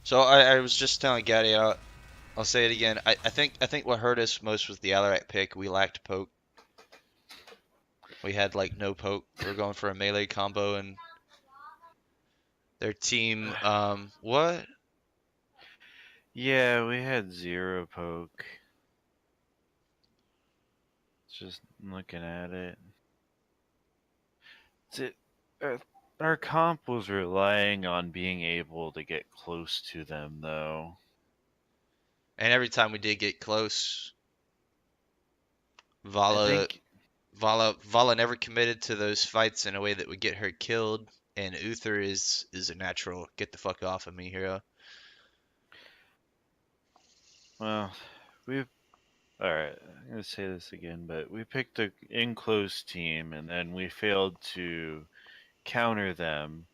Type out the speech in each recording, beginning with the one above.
So I was just telling Gaddy, I'll say it again. I think what hurt us most was the Alarak pick. We lacked poke. We had like no poke. We were going for a melee combo, and their team, what? Yeah, we had 0 poke. Just looking at it. It, uh, our comp was relying on being able to get close to them, though. And every time we did get close, I Vala, think, Vala never committed to those fights in a way that would get her killed. And Uther is a natural get the fuck off of me hero. well, we alright, I'm gonna say this again, but we picked a in-close team, and then we failed to counter them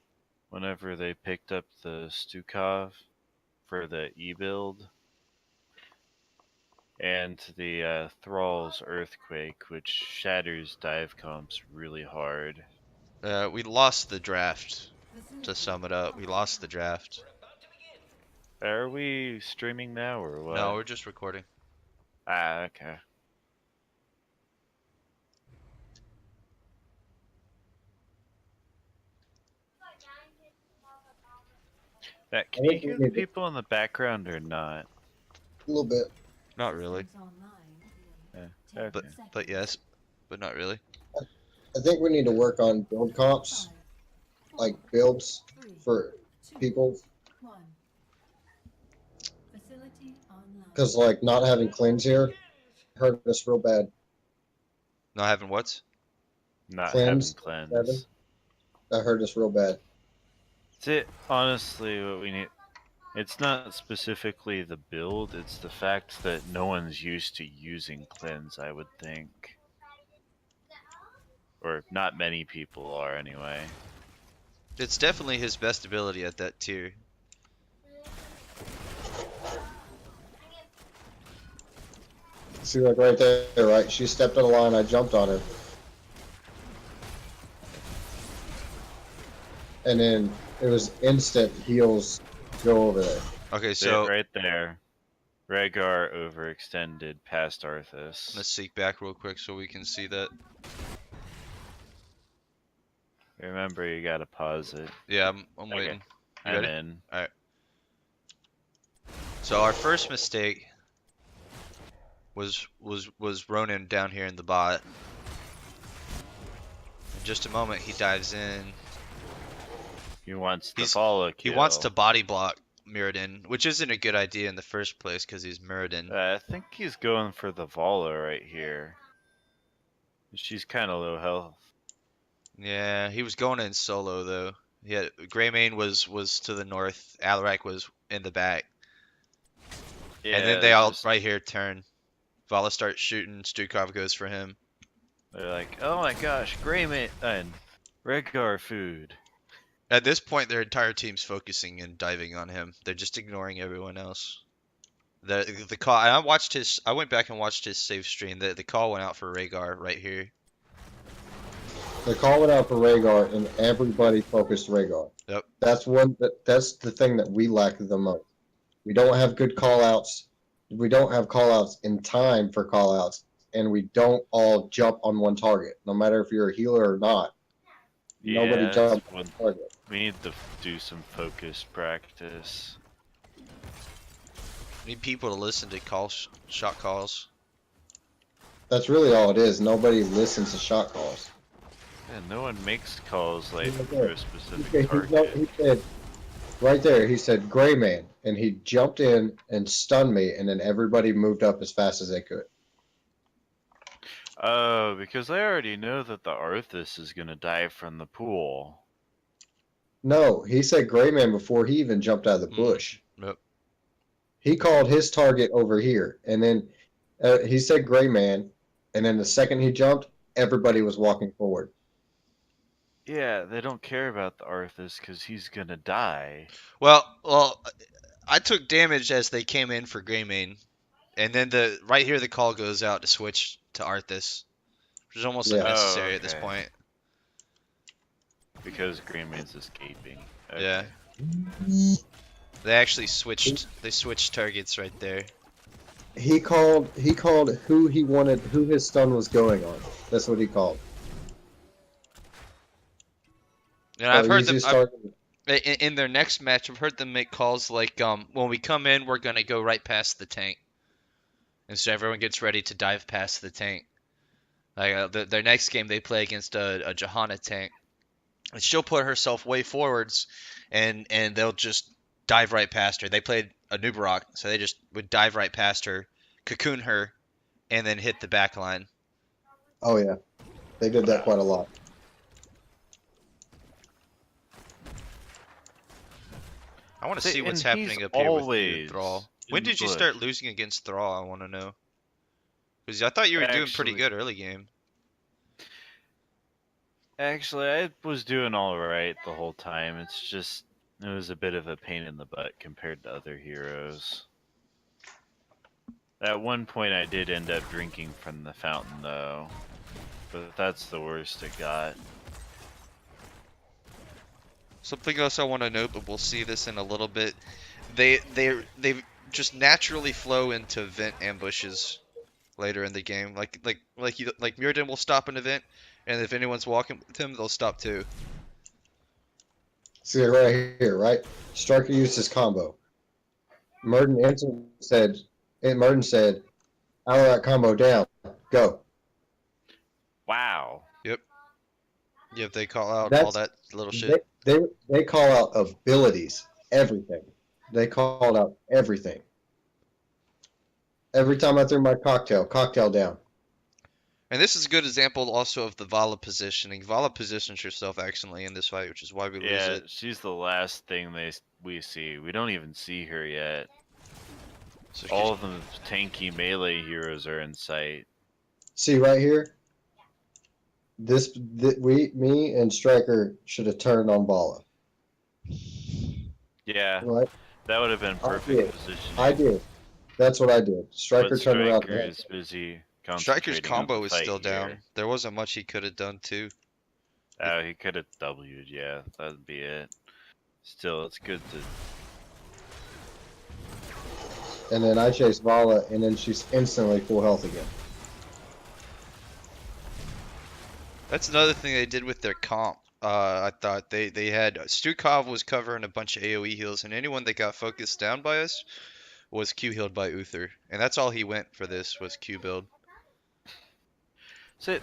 whenever they picked up the Stukov for the E-build, and the Thrall's Earthquake, which shatters dive comps really hard. We lost the draft. To sum it up, we lost the draft. Are we streaming now, or No, what? we're just recording. Ah, okay. Matt, I can you think we hear the need to, people in the background or not? a little bit. Not really, Yeah, but okay. but yes, but not really. I think we need to work on build comps, like builds for people, because like not having cleanse here hurt us real bad. Not having what? Not having Cleanse cleanse. 7, that hurt us real bad. It's it. Honestly, what we need. It's not specifically the build, it's the fact that no one's used to using cleanse, I would think. Or not many people are, anyway. It's definitely his best ability at that tier. See, like right there, right? She stepped on the line, I jumped on her. And then it was instant heals go over there. Okay, It so right there. Rhaegar overextended past let's Arthas. seek back real quick so we can see that. Remember, you gotta pause it. Yeah, I'm Okay, waiting. You I'm ready? in. All right. So our first mistake was Ronan down here in the bot. In just a moment, he dives in. He wants the He's follow he kill. wants to body block Mirrodin, which isn't a good idea in the first place because he's Mirrodin. I think he's going for the Vala right here. She's kind of low health. Yeah, he was going in solo though. Yeah, Greymane was to the north. Alarak was in the back. Yeah, And then they all just, right here turn. Vala starts shooting. Stukov goes for him. they're like, oh my gosh, Greymane and Rhaegar food. At this point, their entire team's focusing and diving on him. They're just ignoring everyone else. The call. I watched his. I went back and watched his save stream. The call went out for Rhaegar right here. They call it out for Rhaegar, and everybody focused Rhaegar. Yep. That's the thing that we lack the most. We don't have good call outs. We don't have call outs in time for call outs, and we don't all jump on one target, no matter if you're a healer or not. Nobody Yeah, that's jumps on one. one target. We need to do some focused practice. Need people to listen to shot calls. That's really all it is. Nobody listens to shot calls. Yeah, no one makes calls like Right for there. a specific He target. said right there. He said "Gray Man," and he jumped in and stunned me, and then everybody moved up as fast as they could. Oh, because I already know that the Arthas is gonna die from the pool. No, he said "Gray Man" before he even jumped out of the bush. Yep. He called his target over here, and then he said "Gray Man," and then the second he jumped, everybody was walking forward. Yeah, they don't care about the Arthas because he's gonna die. Well, I took damage as they came in for Greymane, and then right here the call goes out to switch to Arthas, which is almost Yeah. unnecessary Oh, at this okay. point. Because Greenman's escaping. Yeah. Okay. They actually switched. They switched targets right there. He called who he wanted, who his stun was going on. That's what he called. And Our I've heard them. easiest target. In their next match, I've heard them make calls like, when we come in, we're gonna go right past the tank, and so everyone gets ready to dive past the tank. Like their next game, they play against a Johanna tank, and she'll put herself way forwards, and they'll just dive right past her. They played a Nubarok, so they just would dive right past her, cocoon her, and then hit the back line. Oh yeah, they did that quite a lot. I want to see what's and happening he's up here with always Thrall. in When the did you bush. start losing against Thrall? I want to know. Because I thought you were doing pretty Actually- good early game. Actually, I was doing all right the whole time. It's just it was a bit of a pain in the butt compared to other heroes. At one point, I did end up drinking from the fountain, though, but that's the worst it got. Something else I want to note, but we'll see this in a little bit. They just naturally flow into vent ambushes later in the game. Like Muradin will stop an event, and if anyone's walking with him, they'll stop too. See it right here, right? Striker used his combo. Merton said, Alarak combo down, go. Wow. Yep, they call out all That's that little shit. they call out abilities, everything. They called out everything. Every time I threw my cocktail down. And this is a good example also of the Vala positioning. Vala positions herself excellently in this fight, which is why we lose Yeah, it. she's the last thing we see. We don't even see her yet. So All of the tanky melee heroes are in sight. See right here? Me and Striker should have turned on Bala. Yeah, Right? that would have been I perfect did. positioning. I did. That's what I did. Striker But turned around. Striker is busy Striker's concentrating on combo the is fight still down. here. There wasn't much he could have done too. Oh, he could have W'd, yeah, that'd be it. Still, it's good to... And then I chased Vala, and then she's instantly full health again. That's another thing they did with their comp. I thought they had Stukov was covering a bunch of AoE heals, and anyone that got focused down by us was Q healed by Uther, and that's all he went for. This was Q build. So,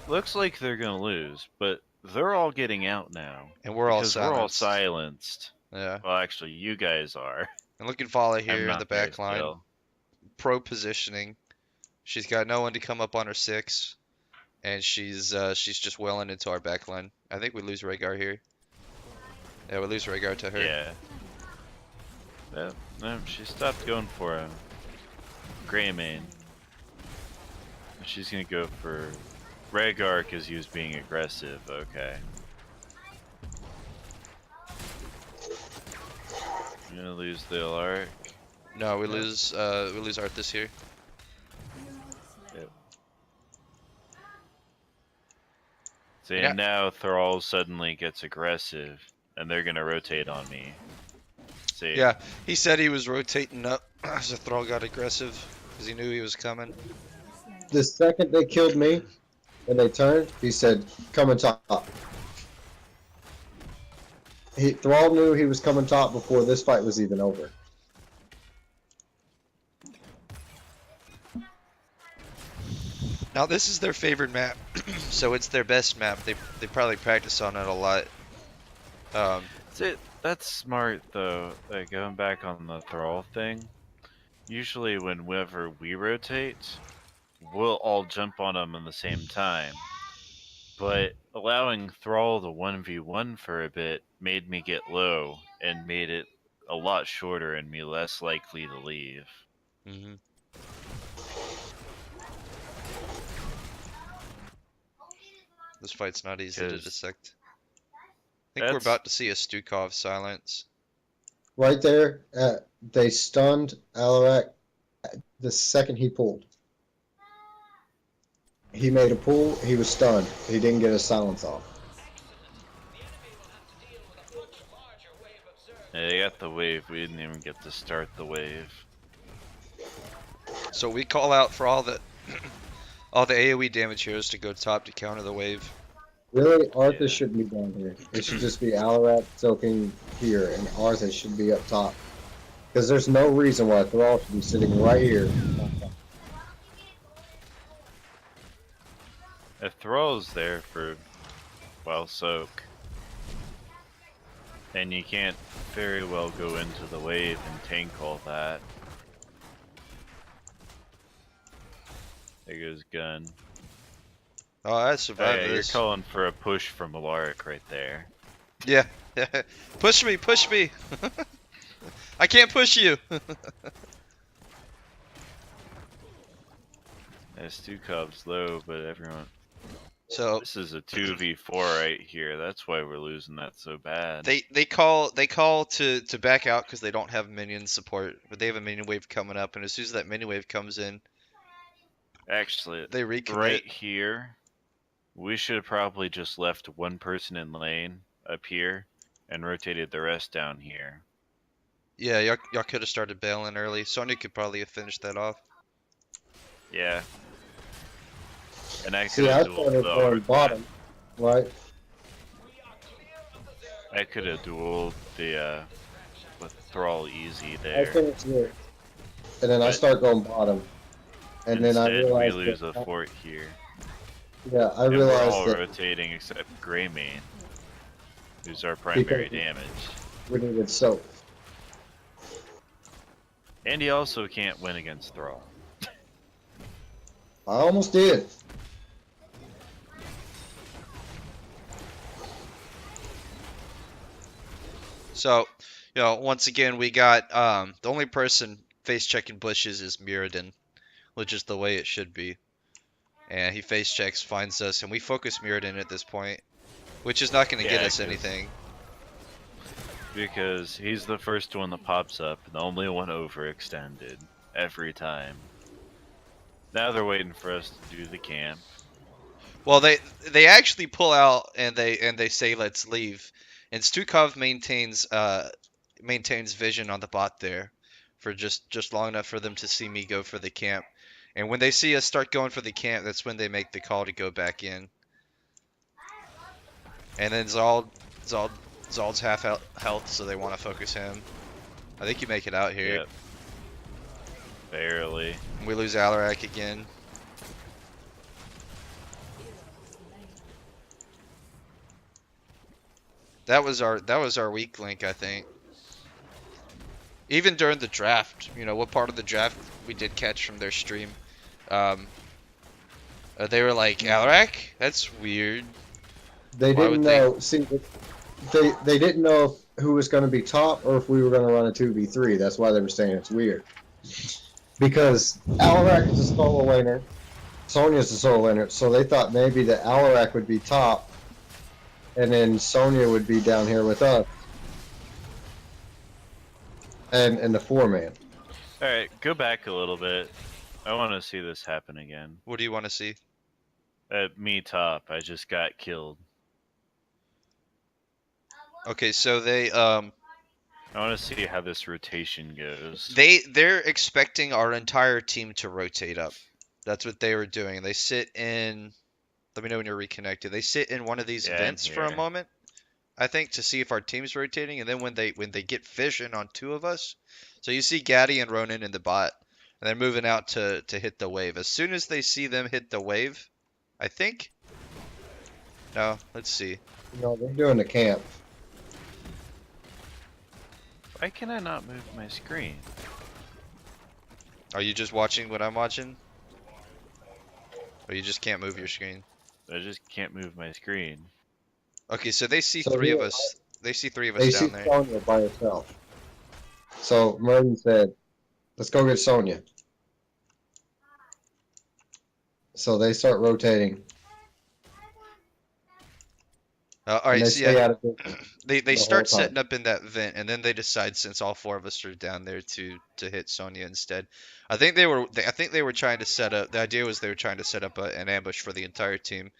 looks like they're gonna lose, but they're all getting out now. And we're all Because we're all silenced. silenced. Yeah. Well, actually, you guys are. And look at Vala I'm here in not the there back line. still. Pro positioning. She's got no one to come up on her 6. And she's just welling into our back line. I think we lose Rhaegar here. Yeah, we lose Rhaegar to her. Yeah. No, she stopped going for a Greymane. She's gonna go for Rhaegar because he was being aggressive. Okay. I'm gonna lose the Alaric. No, we lose Arthas here. Yep. See, Yeah. and now Thrall suddenly gets aggressive, and they're gonna rotate on me. See. Yeah, he said he was rotating up as the Thrall got aggressive because he knew he was coming. The second they killed me, and they turned, he said, "Coming top." Thrall knew he was coming top before this fight was even over. Now this is their favorite map, so it's their best map. They probably practice on it a lot. That's smart though. Like going back on the Thrall thing. Usually, whenever we rotate, we'll all jump on them at the same time. But allowing Thrall to 1v1 for a bit made me get low and made it a lot shorter and me less likely to leave. Mm-hmm. This fight's not easy to dissect. I think we're about to see a Stukov silence. Right there, they stunned Alarak the second he pulled. He made a pull, he was stunned. He didn't get his silence off. Yeah, they got the wave. We didn't even get to start the wave. So we call out for all the all the AoE damage heroes to go top to counter the wave. Really, Arthas Yeah. shouldn't be down here. It should just be Alarak soaking here, and Arthas should be up top. Because there's no reason why Thrall should be sitting right here. If Thrall's there for, well, soak, and you can't very well go into the wave and tank all that. There goes gun. Oh, I Oh, survived yeah, you're this. calling for a push from Alaric right there. Yeah. Push me, push me. I can't push you. There's two Cubs low, but everyone. So This is a 2v4 right here. That's why we're losing that so bad. they call to back out because they don't have minion support, but they have a minion wave coming up, and as soon as that minion wave comes in, Actually, they recommit. right here, we should have probably just left one person in lane up here and rotated the rest down here. Yeah, y'all could have started bailing early. Sonya could probably have finished that off. Yeah. And I See, could I have started dueled going bottom, right? I could have dueled the with Thrall easy I there. finished here. And then I But start going bottom. And then I instead, realized we lose that, a fort here. yeah, I And we're realized all that rotating except Greymane, who's our primary because damage. we needed soap. And he also can't win against Thrall. I almost did. So, once again, we got the only person face checking bushes is Mirrodin, which is the way it should be. And he face checks, finds us, and we focus Mirrodin at this point, which is not going to get Yeah, us anything. Because he's the first one that pops up, and the only one overextended every time. Now they're waiting for us to do the camp. Well, they actually pull out and they say let's leave, and Stukov maintains vision on the bot there for just long enough for them to see me go for the camp. And when they see us start going for the camp, that's when they make the call to go back in. And then Zald's half health, so they want to focus him. I think you make it out here. Yep. Barely. We lose Alarak again. That was our weak link, I think. Even during the draft, what part of the draft we did catch from their stream. They were like, Alarak? That's weird. They Why didn't would they- know. See, they didn't know who was going to be top or if we were going to run a 2v3. That's why they were saying it's weird. Because Alarak is a solo laner, Sonya's a solo laner, so they thought maybe that Alarak would be top, and then Sonya would be down here with us, and the 4-man. Alright, go back a little bit. I want to see this happen again. What do you want to see? At me top, I just got killed. Okay, so I want to see how this rotation goes. they're expecting our entire team to rotate up. That's what they were doing. They sit in. Let me know when you're reconnected. They sit in one of these Yeah, I'm vents for a here. moment, I think, to see if our team's rotating, and then when they get vision on two of us, so you see Gaddy and Ronan in the bot, and they're moving out to hit the wave. As soon as they see them hit the wave, I think. No, let's see. No, they're doing the camp. Why can I not move my screen? Are you just watching what I'm watching? Or you just can't move your screen? I just can't move my screen. Okay, so they see So three of here, us. They see three of They us see down there. Sonya by herself. So Merton said, "Let's go get Sonya." So they start rotating. All And right, they so stay yeah, out of it. they the whole start time. setting up in that vent, and then they decide, since all four of us are down there, to hit Sonya instead. I think they were trying to set up. The idea was they were trying to set up an ambush for the entire team,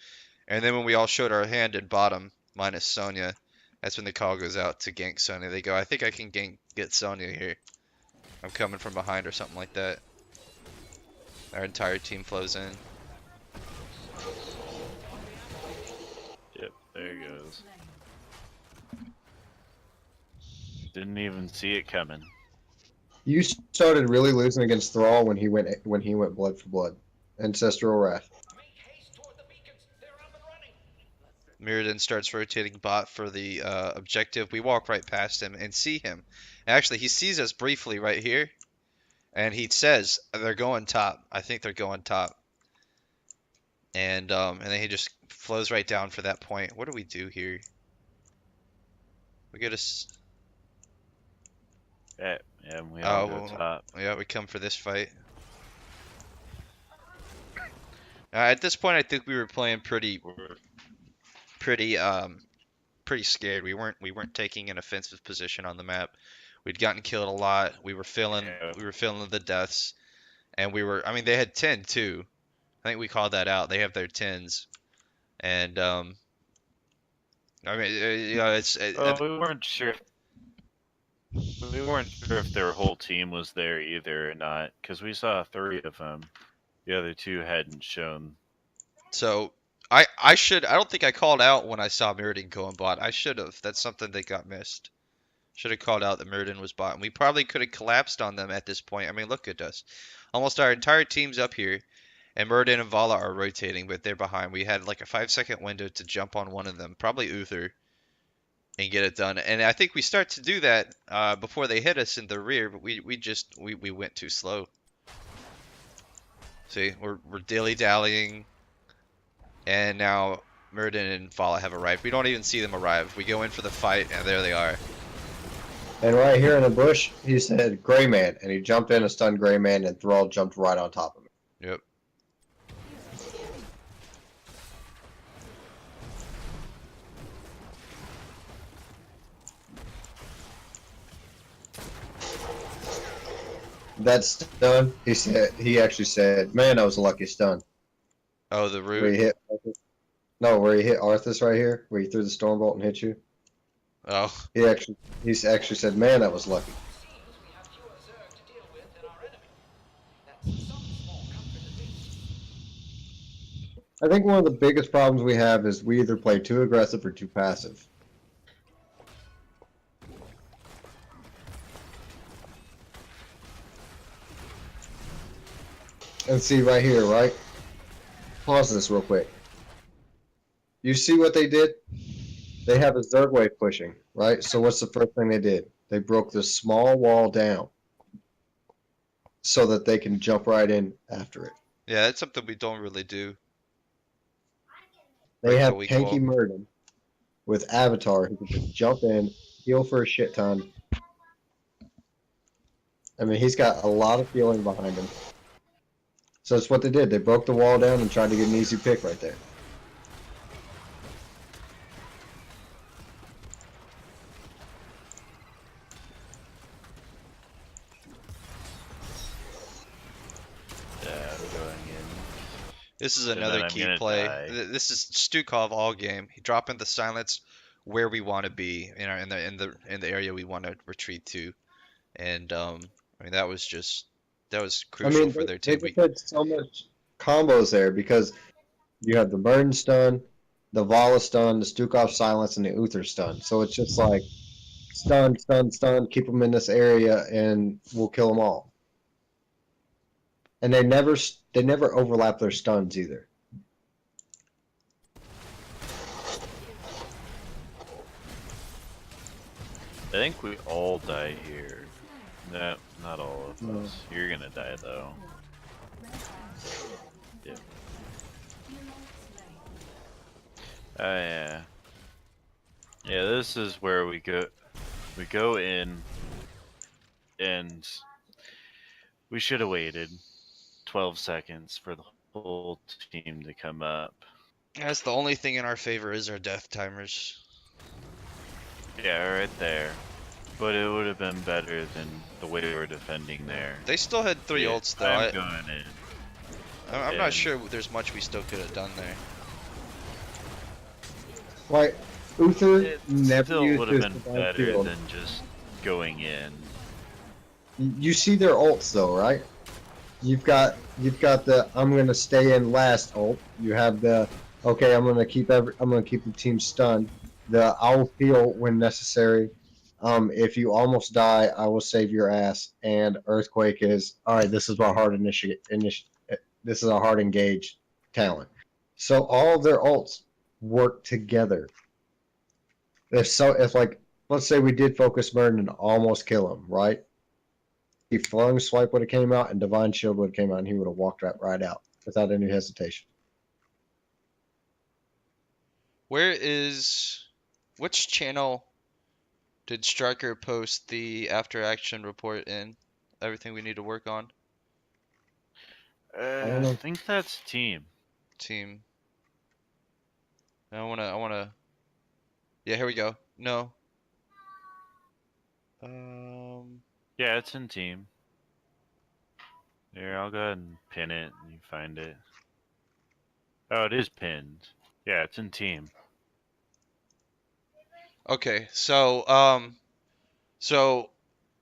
and then when we all showed our hand in bottom minus Sonya, That's when the call goes out to gank Sonya. They go, I think I can get Sonya here. I'm coming from behind or something like that. Our entire team flows in. Yep, there he goes. Didn't even see it coming. You started really losing against Thrall when he went blood for blood. Ancestral Wrath. Mirrodin starts rotating bot for the objective. We walk right past him and see him. Actually, he sees us briefly right here, and he says they're going top. I think they're going top. And then he just flows right down for that point. What do we do here? We get a. Yeah, and we all go top. Yeah, we come for this fight. At this point, I think we were playing pretty scared. We weren't taking an offensive position on the map. We'd gotten killed a lot. We were feeling the deaths, and I mean, they had 10 too. I think we called that out. They have their 10s, and I mean, you know, we weren't sure. We weren't sure if their whole team was there either or not, because we saw 3 of them. The other 2 hadn't shown. So I don't think I called out when I saw Mirrodin going bot. I should have. That's something that got missed. Should have called out that Mirrodin was bot, and we probably could have collapsed on them at this point. I mean, look at us. Almost our entire team's up here, and Mirrodin and Vala are rotating, but they're behind. We had like a 5-second window to jump on one of them, probably Uther, and get it done. And I think we start to do that before they hit us in the rear, but we went too slow. See, we're dilly-dallying, and now Mirrodin and Vala have arrived. We don't even see them arrive. We go in for the fight, and there they are. And right here in the bush, he said Gray Man, and he jumped in and stunned Gray Man, and Thrall jumped right on top of him. Yep. That stun, he actually said, "Man, that was a lucky stun." Oh, the root. Where he hit where he hit Arthas right here, where he threw the Stormbolt and hit you. Oh. He actually said, "Man, that was lucky." I think one of the biggest problems we have is we either play too aggressive or too passive. And see right here, right? Pause this real quick. You see what they did? They have a Zerg wave pushing, right? So what's the first thing they did? They broke this small wall down so that they can jump right in after it. Yeah, that's something we don't really do. They have tanky Murden with Avatar who can just jump in, heal for a shit ton. I mean, he's got a lot of feeling behind him. So that's what they did. They broke the wall down and tried to get an easy pick right there. This is another key play. This is Stukov all game. He dropping the silence where we want to be in the area we want to retreat to, and I mean that was crucial for their team. They had so much combos there because you have the Burn stun, the Vala stun, the Stukov silence, and the Uther stun. So it's just like stun, stun, stun. Keep them in this area, and we'll kill them all. And they never overlap their stuns either. I think we all die here. No, not all of us. You're gonna die though. Yeah. Oh yeah. Yeah, this is where we go in, and we should have waited 12 seconds for the whole team to come up. That's the only thing in our favor is our death timers. Yeah, right there. But it would have been better than the way we were defending there. They still had 3 ults though. I'm going in. I'm not sure there's much we still could have done there. Right. Uther It never still used would have his been divine better shield. than just going in. You see their ults though, right? You've got the I'm gonna stay in last ult. You have the okay, I'm gonna keep the team stunned. The I'll heal when necessary. If you almost die, I will save your ass. And Earthquake is all right. This is our this is a hard engaged talent. So all of their ults work together. If like let's say we did focus Burn and almost kill him, right? He flung swipe would have came out and divine shield would have came out and he would have walked right out without any hesitation. Which channel did Striker post the after action report in? Everything we need to work on? I don't I know. think that's team. Team. I wanna. Yeah, here we go. No. Um. Yeah, it's in team. Here, I'll go ahead and pin it and you find it. Oh, it is pinned. Yeah, it's in team. Okay.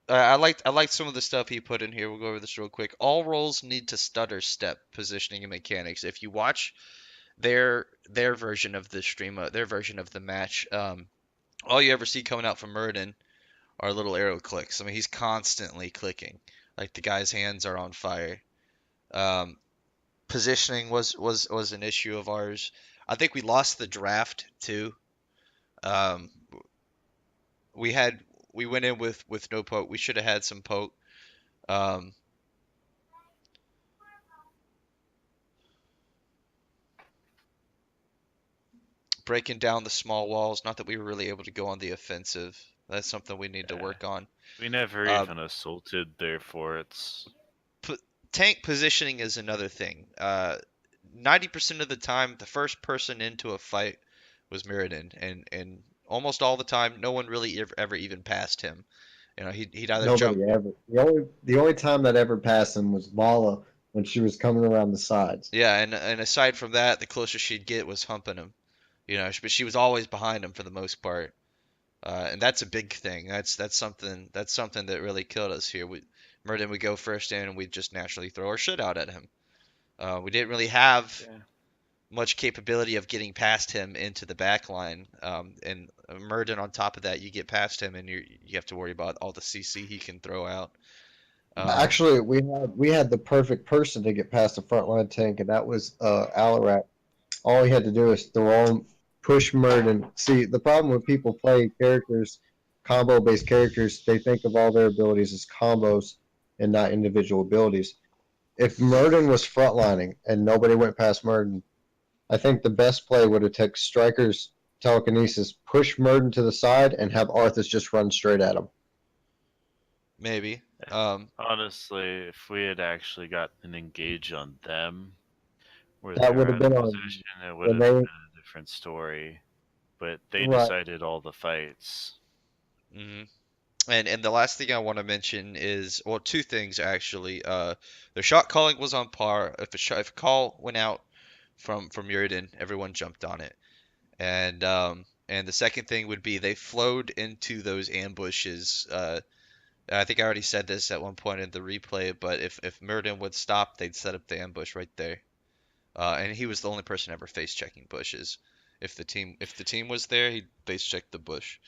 I liked some of the stuff he put in here. We'll go over this real quick. All roles need to stutter step positioning and mechanics. If you watch their version of the stream, their version of the match, all you ever see coming out from Murden are little arrow clicks. I mean, he's constantly clicking. Like the guy's hands are on fire. Um, Positioning was an issue of ours. I think we lost the draft too. Um, we had we went in with no poke. We should have had some poke. Um, Breaking down the small walls. Not that we were really able to go on the offensive. That's something we need to Yeah. work on. We never Uh, even assaulted their forts. Tank positioning is another thing. 90% of the time, the first person into a fight was Mirrodin, and almost all the time, no one really ever even passed him. You know, he'd either jump. Nobody ever. The only time that ever passed him was Vala when she was coming around the sides. Yeah, and aside from that, the closest she'd get was humping him. You know, but she was always behind him for the most part. And that's a big thing. That's something that really killed us here. Mirrodin would go first in, and we'd just naturally throw our shit out at him. We didn't really have Yeah. much capability of getting past him into the back line. And Murden on top of that, you get past him and you have to worry about all the CC he can throw out. Um, Actually, we had the perfect person to get past the front line tank, and that was Alarak. All he had to do is throw him, push Murden. See, the problem with people play characters, combo based characters, they think of all their abilities as combos and not individual abilities. If Murden was frontlining and nobody went past Murden, I think the best play would have taken Striker's telekinesis, push Murden to the side, and have Arthas just run straight at him. Maybe. Um, Honestly, if we had actually gotten an engage on them where they That would were have out of been on position, it would when have they been a different story. But they right. decided all the fights. mhm. And the last thing I want to mention is, well, two things actually. The shot calling was on par. If a call went out from Muradin, everyone jumped on it. And the second thing would be they flowed into those ambushes. I think I already said this at one point in the replay, but if Muradin would stop, they'd set up the ambush right there. And he was the only person ever face checking bushes. If the team was there, he'd face check the bush.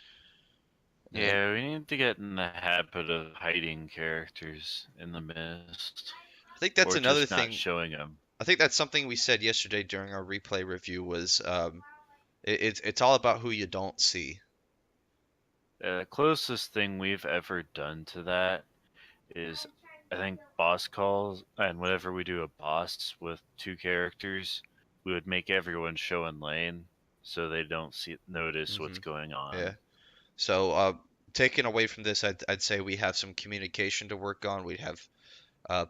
And Yeah, we need to get in the habit of hiding characters in the mist. I think that's Or another just not thing. showing them. I think that's something we said yesterday during our replay review was it's all about who you don't see. The closest thing we've ever done to that is, I think, boss calls. And whenever we do a boss with two characters, we would make everyone show in lane so they don't notice what's Hmm. going Yeah. on. So taking away from this, I'd say we have some communication to work on. We have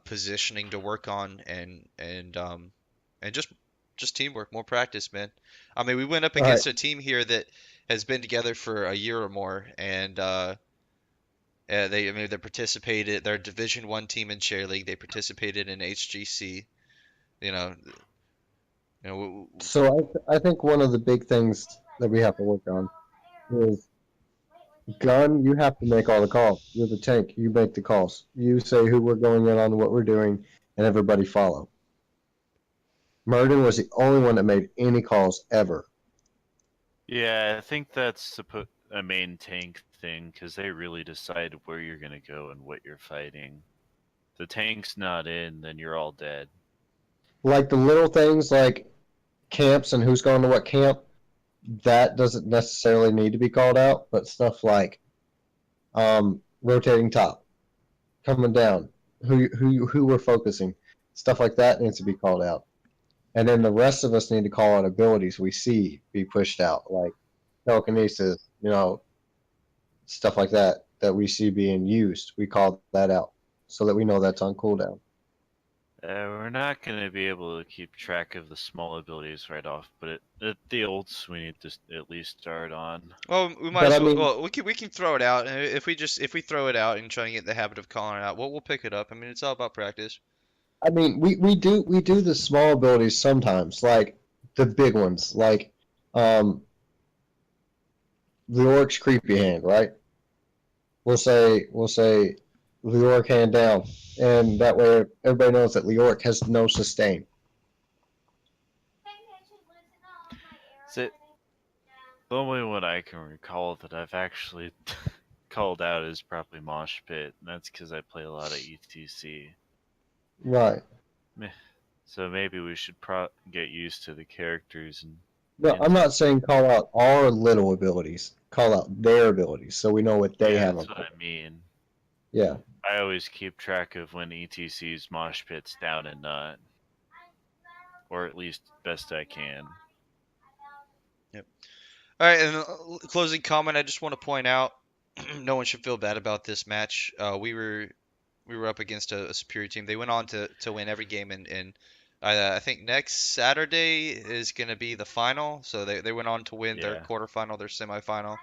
positioning to work on, and just teamwork, more practice, man. I mean, we went up All right. against a team here that has been together for a year or more, and they participated. They're a Division One team in Chair League. They participated in HGC. You know, you know. So I think one of the big things that we have to work on. is gun. You have to make all the calls. You're the tank. You make the calls. You say who we're going in on, what we're doing, and everybody follow. Murden was the only one that made any calls ever. Yeah, I think that's a main tank thing because they really decide where you're gonna go and what you're fighting. If the tank's not in, then you're all dead. Like the little things like camps and who's going to what camp, that doesn't necessarily need to be called out, but stuff like rotating top, coming down, who we're focusing, stuff like that needs to be called out. And then the rest of us need to call out abilities we see be pushed out, like telekinesis, stuff like that that we see being used. We call that out so that we know that's on cooldown. We're not going to be able to keep track of the small abilities right off, but the ults we need to at least start on. Well, we might But I as well. mean, Well, we can throw it out, and if we throw it out and try to get in the habit of calling it out, we'll pick it up. I mean, it's all about practice. we do the small abilities sometimes, like the big ones, like um, the orc's creepy hand, right? We'll say Leoric hand down, and that way everybody knows that Leoric has no sustain. So, the only one I can recall that I've actually called out is probably Mosh Pit, and that's because I play a lot of ETC. Right. So maybe we should get used to the characters and. No, I'm not saying call out our little abilities. Call out their abilities so we know what they Yeah, have that's on. what I mean. Yeah. I always keep track of when ETC's Mosh Pit's down and not. Or at least best I can. Yep. All right, and closing comment. I just want to point out, no one should feel bad about this match. We were up against a superior team. They went on to win every game, and I think next Saturday is going to be the final. So they went on to win their Yeah. quarterfinal, their semifinal,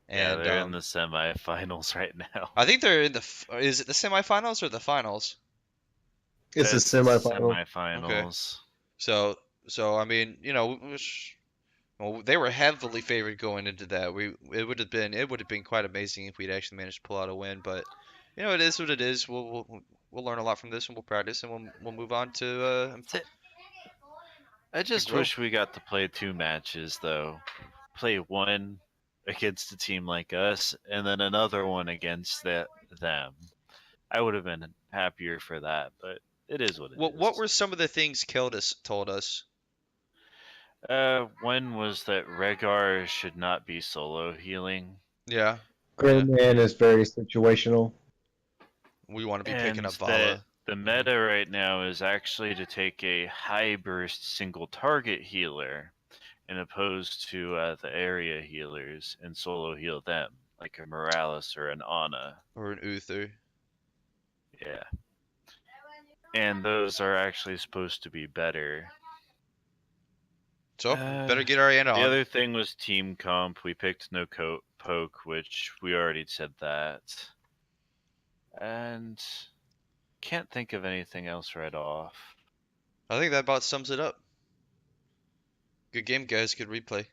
Yeah, and they're in the semifinals right now. I think they're in the. Is it the semifinals or the finals? It's a It's the semifinal. Okay, semifinals. so I mean, well, they were heavily favored going into that. It would have been quite amazing if we'd actually managed to pull out a win. But it is what it is. We'll learn a lot from this, and we'll practice, and we'll move on I to just grow. wish we got to play 2 matches, though. Play one against a team like us, and then another one against them. I would have been happier for that, but it is what it What is. were some of the things Kildus told us? One was that Rhaegar should not be solo healing, Yeah, Gray yeah. Man is very situational. We want to be picking and up that Vala. the meta right now is actually to take a high burst single target healer and opposed to the area healers and solo heal them, like a Morales or an Ana. Or an Uther. Yeah. And those are actually supposed to be better. So better get Ariana The on. other thing was team comp. We picked no poke, which we already said that. And can't think of anything else right off. I think that about sums it up. Good game, guys. Good replay.